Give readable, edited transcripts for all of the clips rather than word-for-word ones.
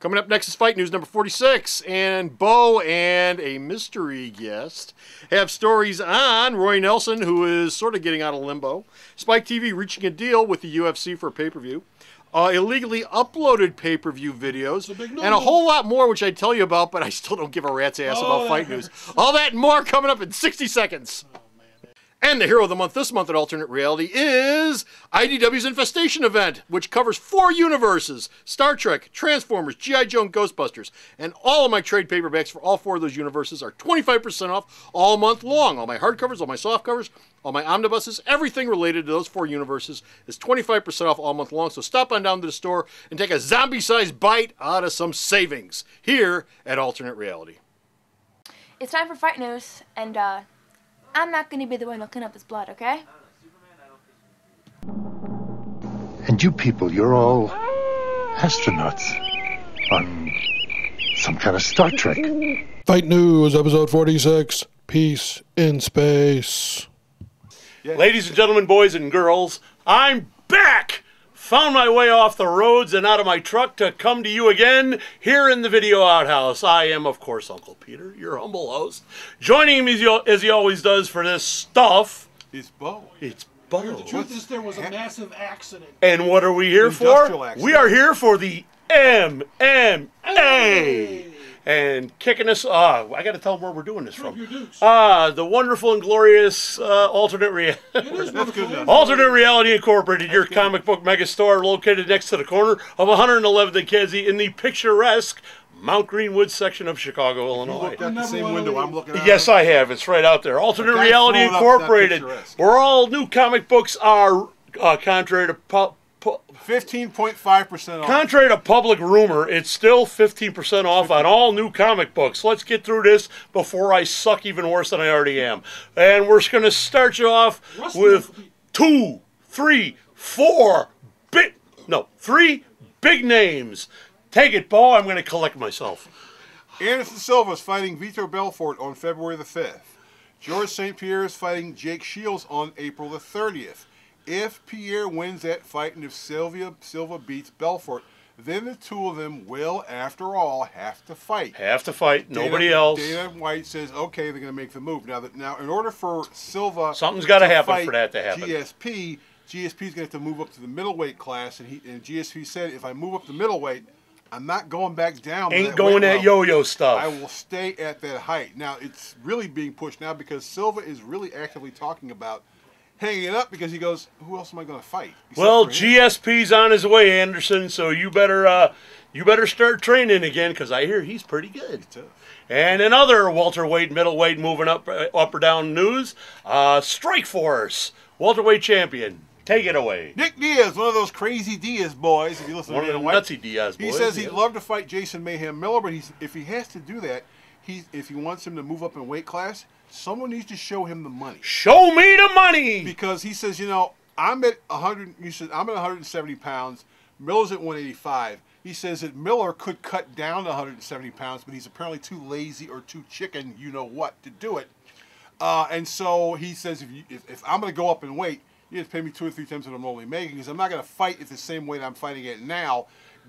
Coming up next is Fight News number 46, and Bo and a mystery guest have stories on Roy Nelson, who is sort of getting out of limbo, Spike TV reaching a deal with the UFC for a pay-per-view, illegally uploaded pay-per-view videos, and a whole lot more, which I tell you about, but I still don't give a rat's ass about Fight News. All that and more coming up in 60 seconds. And the hero of the month this month at Alternate Reality is IDW's Infestation event, which covers 4 universes: Star Trek, Transformers, G.I. Joe, and Ghostbusters. And all of my trade paperbacks for all 4 of those universes are 25% off all month long. All my hardcovers, all my softcovers, all my omnibuses, everything related to those 4 universes is 25% off all month long. So stop on down to the store and take a zombie-sized bite out of some savings here at Alternate Reality. It's time for Fight News, and I'm not going to be the one to clean up this blood, okay? And you people, you're all astronauts on some kind of Star Trek. Fight News, episode 46, Peace in Space. Yeah. Ladies and gentlemen, boys and girls, I'm back! Found my way off the roads and out of my truck to come to you again here in the video outhouse. I am, of course, Uncle Peter, your humble host. Joining me as he always does for this stuff. It's Bo. It's Bo. The truth is there was a massive accident. And what are we here for? We are here for the MMA. Hey. And kicking us off, I got to tell them where we're doing this from. The wonderful and glorious Alternate Reality Incorporated, your comic book mega store located next to the corner of 111th and Kedzie in the picturesque Mount Greenwood section of Chicago, Illinois. You looked out the same window I'm looking at. Yes, I have. It's right out there. Alternate Reality Incorporated, where all new comic books are, contrary to 15.5% off. Contrary to public rumor, it's still 15% off on all new comic books. Let's get through this before I suck even worse than I already am. And we're going to start you off with 3 big names. Take it, Bo. I'm going to collect myself. Anderson Silva is fighting Vitor Belfort on February the 5th. George St. Pierre is fighting Jake Shields on April the 30th. If Pierre wins that fight and if Silva beats Belfort, then the 2 of them will, after all, have to fight. Nobody else. Dana White says, okay, they're going to make the move. Now, in order for Silva something's got to happen for that to happen. GSP is going to have to move up to the middleweight class, and GSP said, if I move up to middleweight, I'm not going back down. Ain't going that yo-yo stuff. I will stay at that height. Now, it's really being pushed now because Silva is really actively talking about hanging it up because he goes, who else am I going to fight? Well, GSP's on his way, Anderson, so you better start training again because I hear he's pretty good. And in other welterweight, middleweight, moving up or down news, Strikeforce, welterweight champion. Take it away. Nick Diaz, one of those crazy Diaz boys. If you listen one to of the nutsy Diaz boys. He says he'd love to fight Jason Mayhem Miller, but if he has to do that, if he wants him to move up in weight class, someone needs to show him the money. Show me the money! Because he says, I'm at 100. You said I'm at 170 pounds. Miller's at 185. He says that Miller could cut down to 170 pounds, but he's apparently too lazy or too chicken, to do it. And so he says, if I'm going to go up in weight, you have to pay me 2 or 3 times what I'm normally making, because I'm not going to fight at the same weight I'm fighting at now.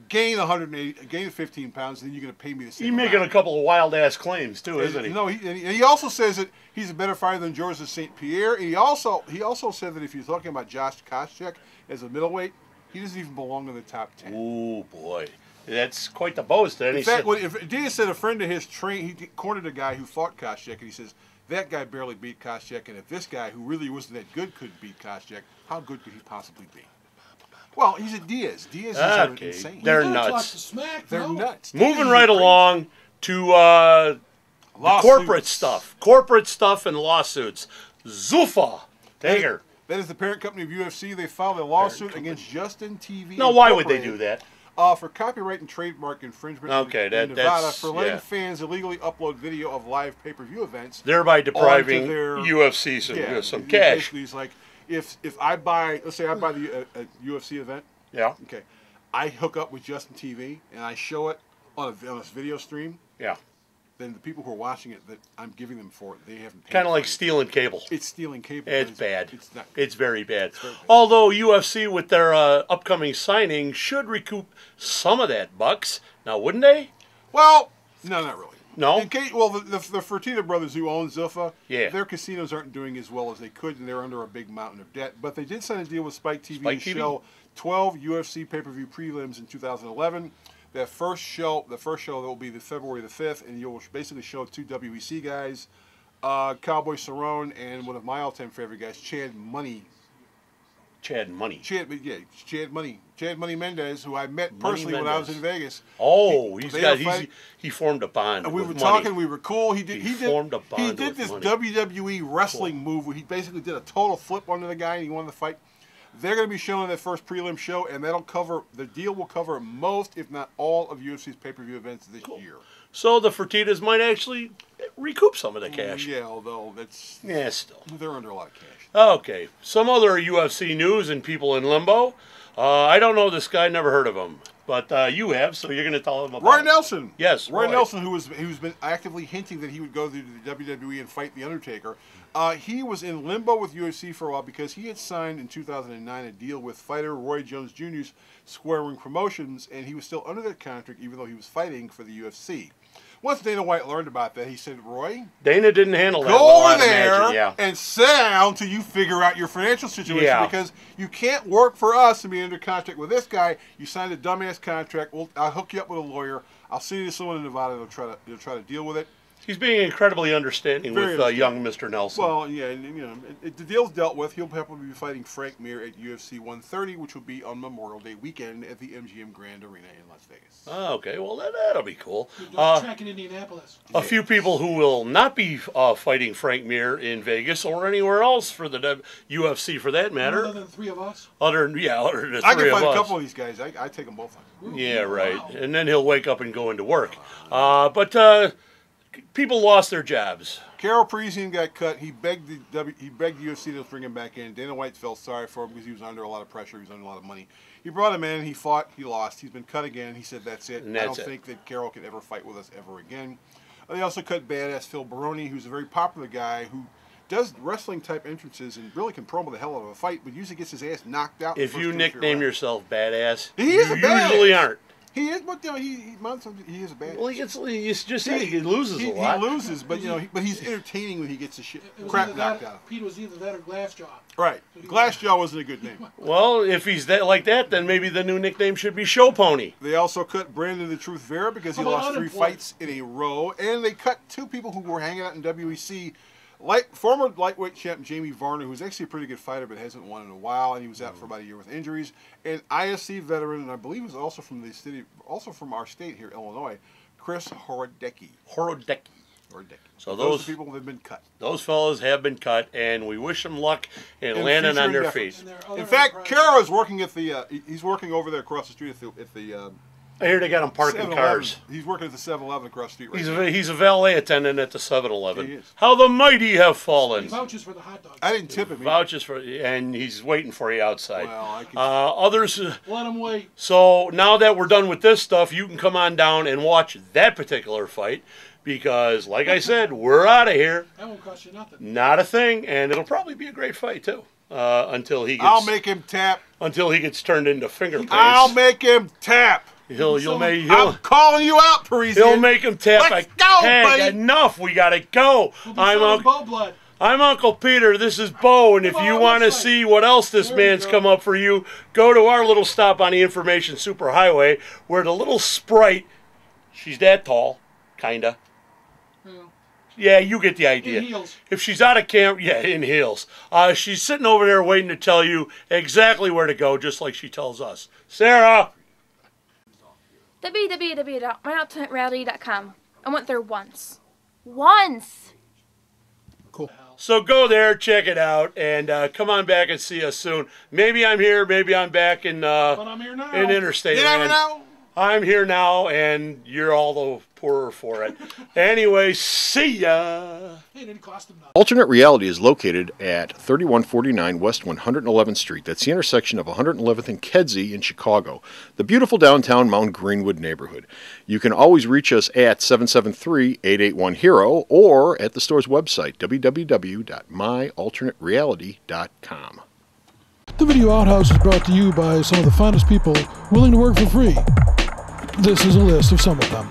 Gain 15 pounds, and then you're going to pay me the same. He's making a couple of wild ass claims too, isn't he? No, he also says that he's a better fighter than George St. Pierre. And he also said that if you're talking about Josh Koscheck as a middleweight, he doesn't even belong in the top 10. Oh boy, that's quite the boast. In fact, if Diaz said a friend of his he cornered a guy who fought Koscheck, and he says that guy barely beat Koscheck, and if this guy who really wasn't that good could beat Koscheck, how good could he possibly be? Well, he's a Diaz. Diaz is insane. They're nuts. They're nuts. Moving right along to the corporate stuff. Corporate stuff and lawsuits. Zufa. Take her. That is the parent company of UFC. They filed a lawsuit against Justin TV. Now, why would they do that? For copyright and trademark infringement in Nevada for letting fans illegally upload video of live pay-per-view events. Thereby depriving UFC some cash. Basically, it's like, if I buy, let's say I buy the UFC event. Yeah. Okay. I hook up with Justin TV and I show it on a video stream. Yeah. then the people who are watching it that I'm giving them for it, they haven't paid Kind of for like it. stealing cable. It's stealing cable. It's but bad. It's not. It's very bad. very bad. Although UFC, with their upcoming signing, should recoup some of that bucks. Now, wouldn't they? Well, no, not really. No? In case, well, the Fertitta brothers who own Zufa, Yeah. their casinos aren't doing as well as they could, and they're under a big mountain of debt. But they did sign a deal with Spike TV Spike to TV? show 12 UFC pay-per-view prelims in 2011. The first show that will be the February the 5th, and you'll basically show 2 WEC guys, Cowboy Cerrone and one of my all-time favorite guys, Chad Money Mendez, who I met personally when I was in Vegas. Oh, They he formed a bond. And we with were money. talking. We were cool. He formed a bond He did with this money. WWE wrestling move where he basically did a total flip under the guy and he won the fight. They're going to be showing that first prelim show, and the deal will cover most, if not all, of UFC's pay-per-view events this year. So the Fertittas might actually recoup some of the cash. Yeah, although Still. they're under a lot of cash. Okay, some other UFC news and people in limbo. I don't know this guy, never heard of him, but you have, so you're going to tell him about Roy it. Nelson. Yes, Roy Roy. Nelson, who's been actively hinting that he would go to the WWE and fight The Undertaker. He was in limbo with UFC for a while because he had signed in 2009 a deal with fighter Roy Jones Jr.'s Square Ring Promotions, and he was still under that contract even though he was fighting for the UFC. Once Dana White learned about that, he said, Roy, Dana didn't handle that go well, over I'd there imagine, yeah. and sit down till you figure out your financial situation Yeah. because you can't work for us and be under contract with this guy. You signed a dumbass contract. I'll hook you up with a lawyer. I'll send you to someone in Nevada that'll try to deal with it. He's being incredibly understanding Very with young Mr. Nelson. Well, yeah, and the deal's dealt with. He'll probably be fighting Frank Mir at UFC 130, which will be on Memorial Day weekend at the MGM Grand Arena in Las Vegas. Oh, okay, well, that'll be cool. Track in Indianapolis. A few people who will not be fighting Frank Mir in Vegas or anywhere else for the UFC, for that matter. Other than 3 of us. Other than the I three can of fight a us. couple of these guys. I take them both on. Yeah, right. Wow. And then he'll wake up and go into work. But people lost their jobs. Carol Parisian got cut. He begged the UFC to bring him back in. Dana White felt sorry for him because he was under a lot of pressure. He was under a lot of money. He brought him in. He fought. He lost. He's been cut again. He said, that's it. And that's I don't think that Carol could ever fight with us ever again. They also cut badass Phil Baroni, who's a very popular guy who does wrestling-type entrances and really can promo the hell out of a fight, but usually gets his ass knocked out. If you nickname yourself Badass, He is you a badass. usually aren't. He is, but he is a bad. Well, he just said he loses a lot. He loses, but but he's entertaining when he gets the shit It was crap either knocked that- out of him. Pete was either that or Glassjaw. Right, Glassjaw wasn't a good name. Well, if he's like that, then maybe the new nickname should be Show Pony. They also cut Brandon the Truth Vera because he How about lost 3 unemployed? fights in a row, and they cut 2 people who were hanging out in WEC. Former lightweight champ Jamie Varner, who's actually a pretty good fighter but hasn't won in a while, and he was out for about a year with injuries. And ISC veteran, and I believe was also from the city, also from our state here, Illinois, Chris Horodecki. So those people have been cut. Those fellas have been cut, and we wish them luck in landing on their feet. In fact, Kara is working at the. He's working over there across the street at the. I hear they got him parking 7-Eleven. cars. He's working at the 7-Eleven across the street right now. He's a valet attendant at the 7-Eleven. He is. How the mighty have fallen. He vouches for the hot dogs. I didn't tip him. Vouches for, and he's waiting for you outside. Well, I can others. Let him wait. So now that we're done with this stuff, you can come on down and watch that particular fight because, like I said, we're out of here. That won't cost you nothing. Not a thing, and it'll probably be a great fight too. Until he gets. I'll make him tap. Until he gets turned into finger paste. I'll make him tap. He'll I'm calling you out, Parisian. He'll make him tap. Let's go, buddy. Enough. We gotta go. I'm Uncle Peter. This is Bo, and if you want to see what else this man's come up for you, go to our little stop on the Information Superhighway, where the little sprite, she's that tall, kinda. Yeah, you get the idea. In heels. If she's out of camp, yeah, in heels. She's sitting over there waiting to tell you exactly where to go, just like she tells us. Sarah! www.myultimatereality.com. I went there once. Once! Cool. So go there, check it out, and come on back and see us soon. Maybe I'm here, maybe I'm back in But I'm here now. in Interstate You never Land. know. I'm here now, and you're all the poorer for it. Anyway, see ya. Hey, it didn't cost them nothing. Alternate Reality is located at 3149 West 111th Street. That's the intersection of 111th and Kedzie in Chicago, the beautiful downtown Mount Greenwood neighborhood. You can always reach us at 773-881-HERO or at the store's website, www.myalternatereality.com. The Video Outhouse is brought to you by some of the finest people willing to work for free. This is a list of some of them.